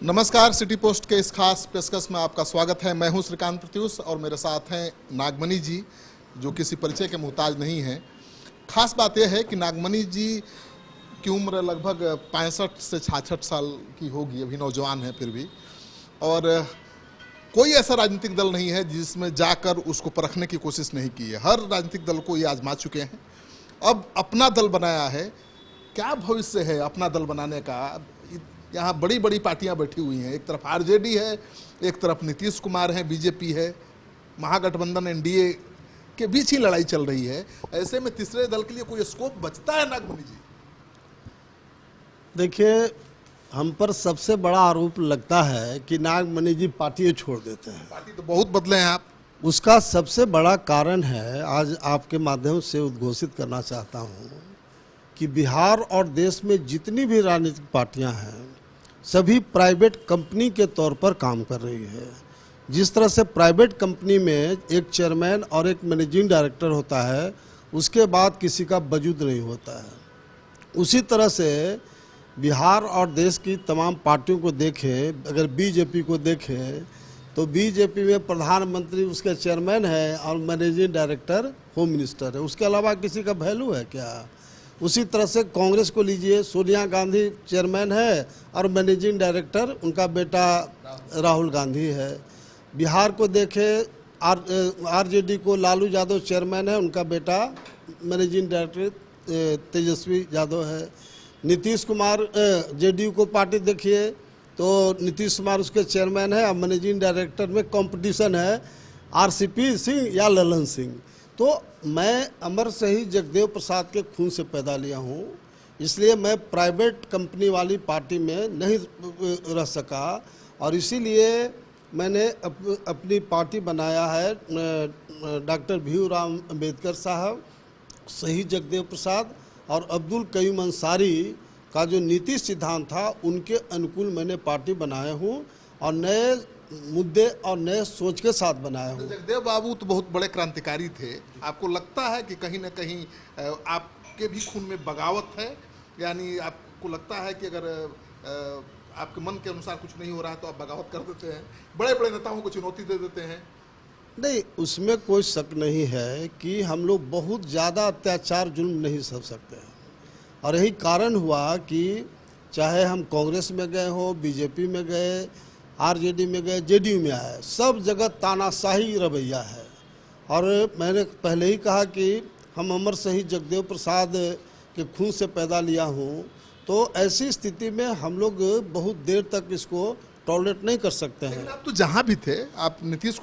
नमस्कार, city post के इस खास पेशकश में आपका स्वागत है। मैं हूं श्रीकांत प्रत्युष और मेरे साथ हैं नागमणि जी, जो किसी परिचय के मोहताज नहीं हैं। खास बात यह है कि नागमणि जी की उम्र लगभग 65 से 66 साल की होगी, अभी नौजवान है फिर भी। और कोई ऐसा राजनीतिक दल नहीं है जिसमें जाकर उसको परखने की कोशिश नहीं की है। हर राजनीतिक दल को ये आजमा चुके हैं। अब अपना दल बनाया है। क्या भविष्य है अपना दल बनाने का? यहाँ बड़ी बड़ी पार्टियां बैठी हुई हैं। एक तरफ आरजेडी है, एक तरफ नीतीश कुमार है, बीजेपी है, महागठबंधन एनडीए के बीच ही लड़ाई चल रही है। ऐसे में तीसरे दल के लिए कोई स्कोप बचता है नागमणि जी? देखिए, हम पर सबसे बड़ा आरोप लगता है कि नागमणि जी पार्टी छोड़ देते हैं। पार्टी तो बहुत बदले हैं आप। उसका सबसे बड़ा कारण है, आज आपके माध्यम से उद्घोषित करना चाहता हूँ कि बिहार और देश में जितनी भी राजनीतिक पार्टियां हैं सभी प्राइवेट कंपनी के तौर पर काम कर रही है। जिस तरह से प्राइवेट कंपनी में एक चेयरमैन और एक मैनेजिंग डायरेक्टर होता है, उसके बाद किसी का वजूद नहीं होता है, उसी तरह से बिहार और देश की तमाम पार्टियों को देखें। अगर बीजेपी को देखें तो बीजेपी में प्रधानमंत्री उसके चेयरमैन है और मैनेजिंग डायरेक्टर होम मिनिस्टर है। उसके अलावा किसी का वैल्यू है क्या? उसी तरह से कांग्रेस को लीजिए, सोनिया गांधी चेयरमैन है और मैनेजिंग डायरेक्टर उनका बेटा राहुल गांधी है। बिहार को देखें, आरजेडी को लालू यादव चेयरमैन है, उनका बेटा मैनेजिंग डायरेक्टर तेजस्वी यादव है। नीतीश कुमार जेडीयू को पार्टी देखिए तो नीतीश कुमार उसके चेयरमैन है और मैनेजिंग डायरेक्टर में कंपटीशन है आरसीपी सिंह या ललन सिंह। तो मैं अमर शहीद जगदेव प्रसाद के खून से पैदा लिया हूँ, इसलिए मैं प्राइवेट कंपनी वाली पार्टी में नहीं रह सका और इसीलिए मैंने अपनी पार्टी बनाया है। डॉक्टर भीमराव अंबेडकर साहब, शहीद जगदेव प्रसाद और अब्दुल कयूम अंसारी का जो नीति सिद्धांत था, उनके अनुकूल मैंने पार्टी बनाया हूँ और नए मुद्दे और नए सोच के साथ बनाया हूँ। जगदेव बाबू तो बहुत बड़े क्रांतिकारी थे। आपको लगता है कि कहीं ना कहीं आपके भी खून में बगावत है? यानी आपको लगता है कि अगर आपके मन के अनुसार कुछ नहीं हो रहा है तो आप बगावत कर देते हैं, बड़े बड़े नेताओं को चुनौती दे देते हैं? नहीं, उसमें कोई शक नहीं है कि हम लोग बहुत ज़्यादा अत्याचार जुल्म नहीं सह सकते हैं और यही कारण हुआ कि चाहे हम कांग्रेस में गए हो, बीजेपी में गए, आरजेडी में गए, जेडीयू में आए, सब जगह तानाशाही रवैया है। और मैंने पहले ही कहा कि हम अमर शहीद जगदेव प्रसाद के खून से पैदा लिया हूँ, तो ऐसी स्थिति में हम लोग बहुत देर तक इसको टॉलरेट नहीं कर सकते हैं। आप तो जहाँ भी थे, आप नीतीश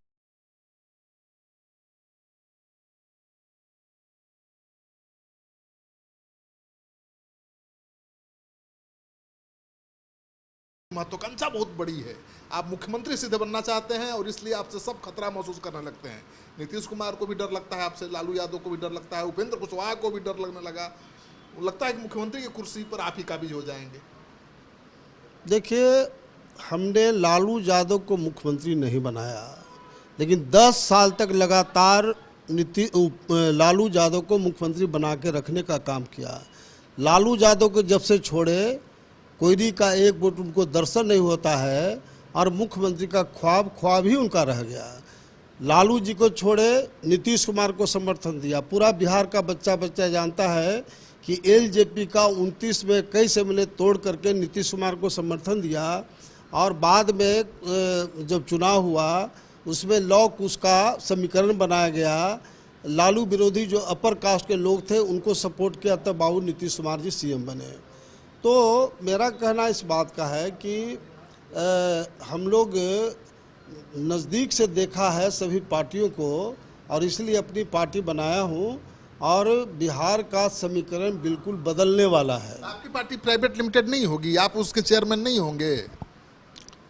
महत्वाकांक्षा बहुत बड़ी है। आप मुख्यमंत्री सीधे बनना चाहते हैं और इसलिए आपसे सब खतरा महसूस करने लगते हैं। नीतीश कुमार को भी डर लगता है आपसे, लालू यादव को भी डर लगता है, उपेंद्र कुशवाहा को भी डर लगने लगा। वो लगता है कि मुख्यमंत्री की कुर्सी पर आप ही काबिज हो जाएंगे। देखिए, हमने लालू यादव को मुख्यमंत्री नहीं बनाया, लेकिन 10 साल तक लगातार लालू यादव को मुख्यमंत्री बना के रखने का काम किया। लालू यादव को जब से छोड़े, कोयरी का एक वोट उनको दर्शन नहीं होता है और मुख्यमंत्री का ख्वाब ही उनका रह गया। लालू जी को छोड़े नीतीश कुमार को समर्थन दिया। पूरा बिहार का बच्चा जानता है कि एलजेपी का 29 में कई सम्मेलन तोड़ करके नीतीश कुमार को समर्थन दिया और बाद में जब चुनाव हुआ उसमें लॉक उसका समीकरण बनाया गया। लालू विरोधी जो अपर कास्ट के लोग थे उनको सपोर्ट किया, तब बाबू नीतीश कुमार जी सीएम बने। तो मेरा कहना इस बात का है कि हम लोग नज़दीक से देखा है सभी पार्टियों को और इसलिए अपनी पार्टी बनाया हूँ और बिहार का समीकरण बिल्कुल बदलने वाला है। आपकी पार्टी प्राइवेट लिमिटेड नहीं होगी, आप उसके चेयरमैन नहीं होंगे?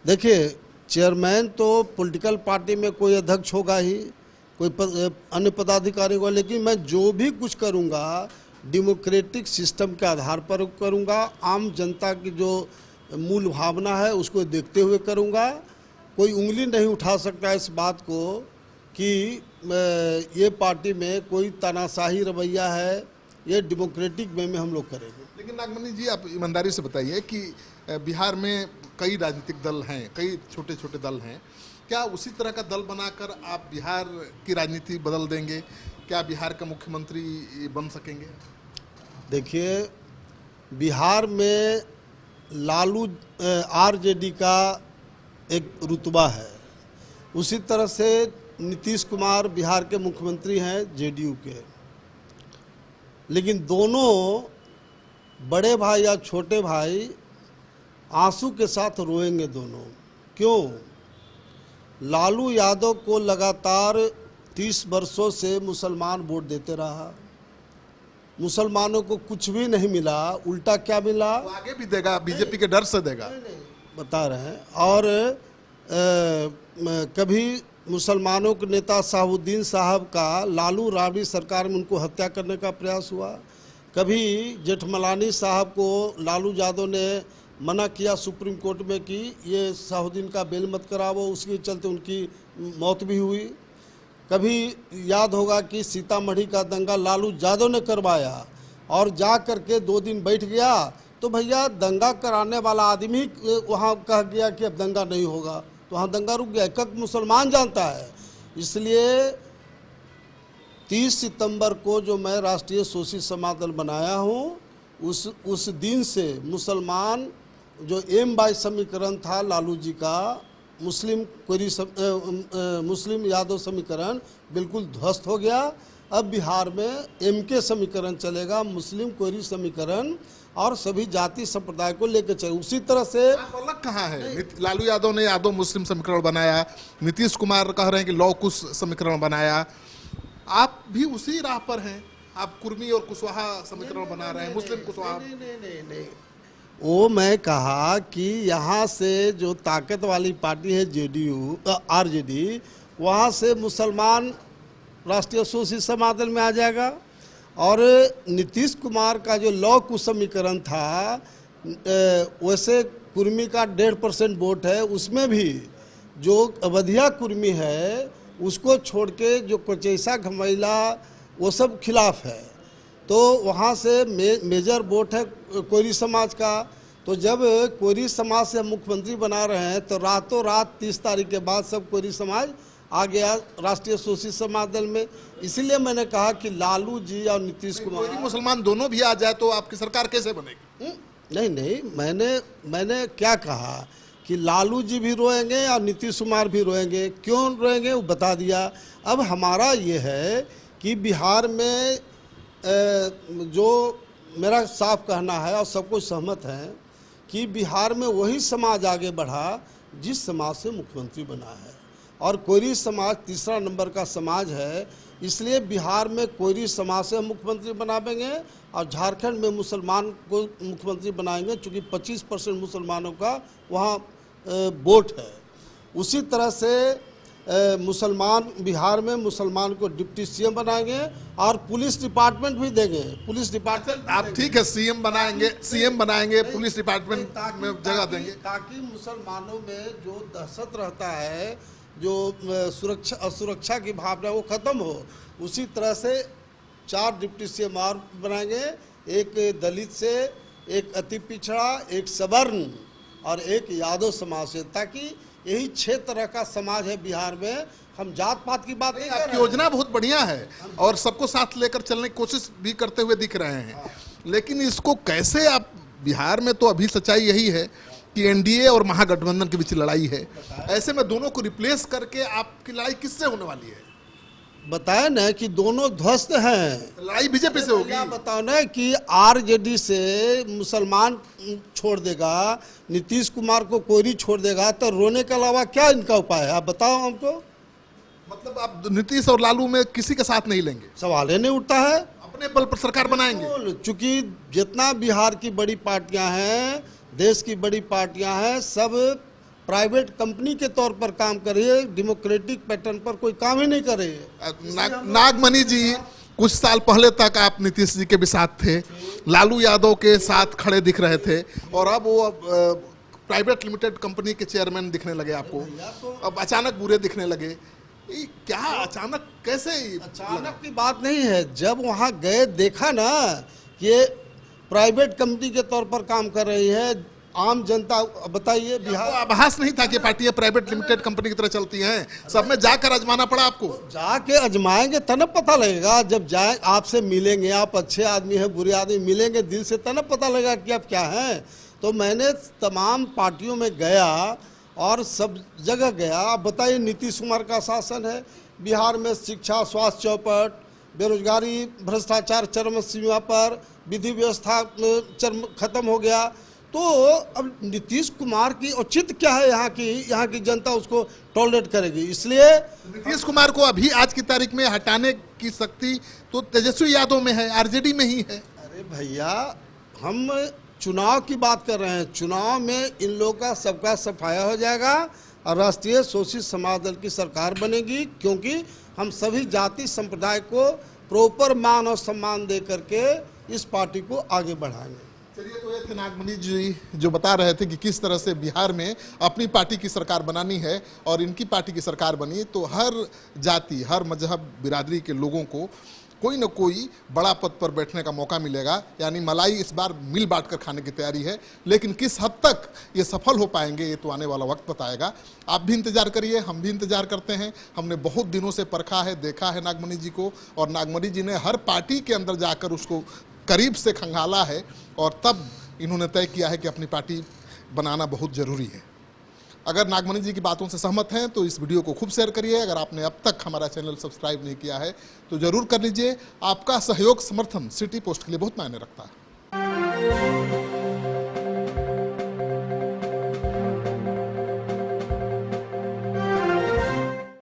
देखिए, चेयरमैन तो पॉलिटिकल पार्टी में कोई अध्यक्ष होगा ही, कोई अन्य पदाधिकारी होगा, लेकिन मैं जो भी कुछ करूँगा डेमोक्रेटिक सिस्टम के आधार पर करूँगा। आम जनता की जो मूल भावना है उसको देखते हुए करूँगा। कोई उंगली नहीं उठा सकता इस बात को कि ये पार्टी में कोई तानाशाही रवैया है ये डेमोक्रेटिक वे में हम लोग करेंगे। लेकिन नागमणि जी, आप ईमानदारी से बताइए कि बिहार में कई राजनीतिक दल हैं, कई छोटे छोटे दल हैं, क्या उसी तरह का दल बनाकर आप बिहार की राजनीति बदल देंगे? क्या बिहार का मुख्यमंत्री बन सकेंगे? देखिए, बिहार में लालू आरजेडी का एक रुतबा है, उसी तरह से नीतीश कुमार बिहार के मुख्यमंत्री हैं जेडीयू के। लेकिन दोनों बड़े भाई या छोटे भाई आंसू के साथ रोएंगे दोनों। क्यों? लालू यादव को लगातार 30 वर्षों से मुसलमान वोट देते रहा, मुसलमानों को कुछ भी नहीं मिला, उल्टा क्या मिला? वो आगे भी देगा, बीजेपी के डर से देगा। बता रहे हैं। और कभी मुसलमानों के नेता शाहबुद्दीन साहब का लालू राबड़ी सरकार में उनको हत्या करने का प्रयास हुआ, कभी जेठमलानी साहब को लालू यादव ने मना किया सुप्रीम कोर्ट में कि ये शाहबुद्दीन का बेल मत करावो, उसके चलते उनकी मौत भी हुई। कभी याद होगा कि सीतामढ़ी का दंगा लालू यादव ने करवाया और जा कर के 2 दिन बैठ गया, तो भैया दंगा कराने वाला आदमी वहाँ कह गया कि अब दंगा नहीं होगा, तो वहाँ दंगा रुक गया। एक मुसलमान जानता है। इसलिए 30 सितंबर को जो मैं राष्ट्रीय शोषित समाज दल बनाया हूँ, उस दिन से मुसलमान जो एम बाई समीकरण था लालू जी का, मुस्लिम यादव समीकरण बिल्कुल ध्वस्त हो गया। अब बिहार में एम के समीकरण चलेगा, मुस्लिम कोयरी समीकरण, और सभी जाति संप्रदाय को लेकर चले। उसी तरह से आप अलग कहाँ है? लालू यादव ने यादव मुस्लिम समीकरण बनाया, नीतीश कुमार कह रहे हैं कि लौ कुश समीकरण बनाया, आप भी उसी राह पर हैं। आप कुर्मी और कुशवाहा समीकरण बना रहे हैं, मुस्लिम कुशवाहा। नहीं, वो मैं कहा कि यहाँ से जो ताकत वाली पार्टी है जेडीयू आरजेडी, वहाँ से मुसलमान राष्ट्रीय शोषित समाज दल में आ जाएगा। और नीतीश कुमार का जो लौ कुश समीकरण था, वैसे कुर्मी का 1.5% वोट है, उसमें भी जो अवधिया कुर्मी है उसको छोड़ के जो कोचैसा घमैला वो सब खिलाफ है, तो वहाँ से मेजर वोट है कोयरी समाज का। तो जब कोयरी समाज से हम मुख्यमंत्री बना रहे हैं, तो रातों रात 30 तारीख के बाद सब कोयरी समाज आ गया राष्ट्रीय शोषित समाज दल में। इसीलिए मैंने कहा कि लालू जी और नीतीश कुमार, कोई मुसलमान दोनों भी आ जाए तो आपकी सरकार कैसे बनेगी? नहीं, मैंने क्या कहा कि लालू जी भी रोएंगे और नीतीश कुमार भी रोएंगे। क्यों रोएंगे वो बता दिया। अब हमारा ये है कि बिहार में जो मेरा साफ कहना है और सब कुछ सहमत हैं कि बिहार में वही समाज आगे बढ़ा जिस समाज से मुख्यमंत्री बना है, और कोयरी समाज तीसरा नंबर का समाज है। इसलिए बिहार में कोयरी समाज से हम मुख्यमंत्री बनाएंगे और झारखंड में मुसलमान को मुख्यमंत्री बनाएंगे, चूँकि 25% मुसलमानों का वहाँ वोट है। उसी तरह से मुसलमान बिहार में मुसलमान को डिप्टी सीएम बनाएंगे और पुलिस डिपार्टमेंट भी देंगे। पुलिस डिपार्टमेंट आप ठीक है, सीएम बनाएंगे, पुलिस डिपार्टमेंट में जगह देंगे, ताकि मुसलमानों में जो दहशत रहता है, जो असुरक्षा की भावना वो खत्म हो। उसी तरह से 4 डिप्टी सीएम और बनाएंगे, एक दलित से, एक अति पिछड़ा, एक सवर्ण और एक यादव समाज से, ताकि यही 6 तरह का समाज है बिहार में। हम जात पात की बात नहीं कर रहे हैं। योजना बहुत बढ़िया है और सबको साथ लेकर चलने की कोशिश भी करते हुए दिख रहे हैं, लेकिन इसको कैसे आप, बिहार में तो अभी सच्चाई यही है कि एनडीए और महागठबंधन के बीच लड़ाई है, ऐसे में दोनों को रिप्लेस करके आपकी लड़ाई किससे होने वाली है? बताया ना कि दोनों ध्वस्त हैं। लड़ाई बीजेपी से होगी। बताओ ना कि आरजेडी से मुसलमान छोड़ देगा, नीतीश कुमार को कोयरी छोड़ देगा, तो रोने के अलावा क्या इनका उपाय है? आप बताओ हमको। मतलब आप नीतीश और लालू में किसी के साथ नहीं लेंगे? सवाल ही नहीं उठता है। अपने बल पर सरकार बनाएंगे। चूंकि जितना बिहार की बड़ी पार्टियां हैं, देश की बड़ी पार्टियां हैं, सब प्राइवेट कंपनी के तौर पर काम कर रही है, डेमोक्रेटिक पैटर्न पर कोई काम ही नहीं कर रही है। नागमणि जी, कुछ साल पहले तक आप नीतीश जी के भी साथ थे, लालू यादव के साथ खड़े दिख रहे थे, और अब वो प्राइवेट लिमिटेड कंपनी के चेयरमैन दिखने लगे आपको, अब अचानक बुरे दिखने लगे। क्या अचानक कैसे अचानक की बात नहीं है, जब वहाँ गए देखा ना कि ये प्राइवेट कंपनी के तौर पर काम कर रही है, आम जनता बताइए बिहार आभास नहीं था कि पार्टियां प्राइवेट लिमिटेड कंपनी की तरह चलती हैं, सब में जाकर आजमाना पड़ा आपको। जाके अजमाएंगे तब पता लगेगा, जब जाए आपसे मिलेंगे, आप अच्छे आदमी है बुरे आदमी मिलेंगे दिल से तब पता लगेगा कि आप क्या हैं। तो मैंने तमाम पार्टियों में गया और सब जगह गया। आप बताइए नीतीश कुमार का शासन है, बिहार में शिक्षा स्वास्थ्य चौपट, बेरोजगारी भ्रष्टाचार चरम सीमा पर, विधि व्यवस्था चरम खत्म हो गया। तो अब नीतीश कुमार की औचित्य क्या है, यहाँ की जनता उसको टॉलरेट करेगी। इसलिए नीतीश कुमार को अभी आज की तारीख में हटाने की शक्ति तो तेजस्वी यादव में है, आरजेडी में ही है। अरे भैया हम चुनाव की बात कर रहे हैं, चुनाव में इन लोगों का सबका सफाया हो जाएगा और राष्ट्रीय शोषित समाज दल की सरकार बनेगी, क्योंकि हम सभी जाति संप्रदाय को प्रॉपर मान और सम्मान दे करके इस पार्टी को आगे बढ़ाएंगे। चलिए, तो ये थे नागमणि जी जो बता रहे थे कि किस तरह से बिहार में अपनी पार्टी की सरकार बनानी है, और इनकी पार्टी की सरकार बनी तो हर जाति हर मजहब बिरादरी के लोगों को कोई न कोई बड़ा पद पर बैठने का मौका मिलेगा। यानी मलाई इस बार मिल बांट कर खाने की तैयारी है, लेकिन किस हद तक ये सफल हो पाएंगे ये तो आने वाला वक्त बताएगा। आप भी इंतजार करिए, हम भी इंतजार करते हैं। हमने बहुत दिनों से परखा है, देखा है नागमणि जी को, और नागमणि जी ने हर पार्टी के अंदर जाकर उसको करीब से खंगाला है, और तब इन्होंने तय किया है कि अपनी पार्टी बनाना बहुत ज़रूरी है। अगर नागमणि जी की बातों से सहमत हैं तो इस वीडियो को खूब शेयर करिए। अगर आपने अब तक हमारा चैनल सब्सक्राइब नहीं किया है तो ज़रूर कर लीजिए। आपका सहयोग समर्थन सिटी पोस्ट के लिए बहुत मायने रखता है।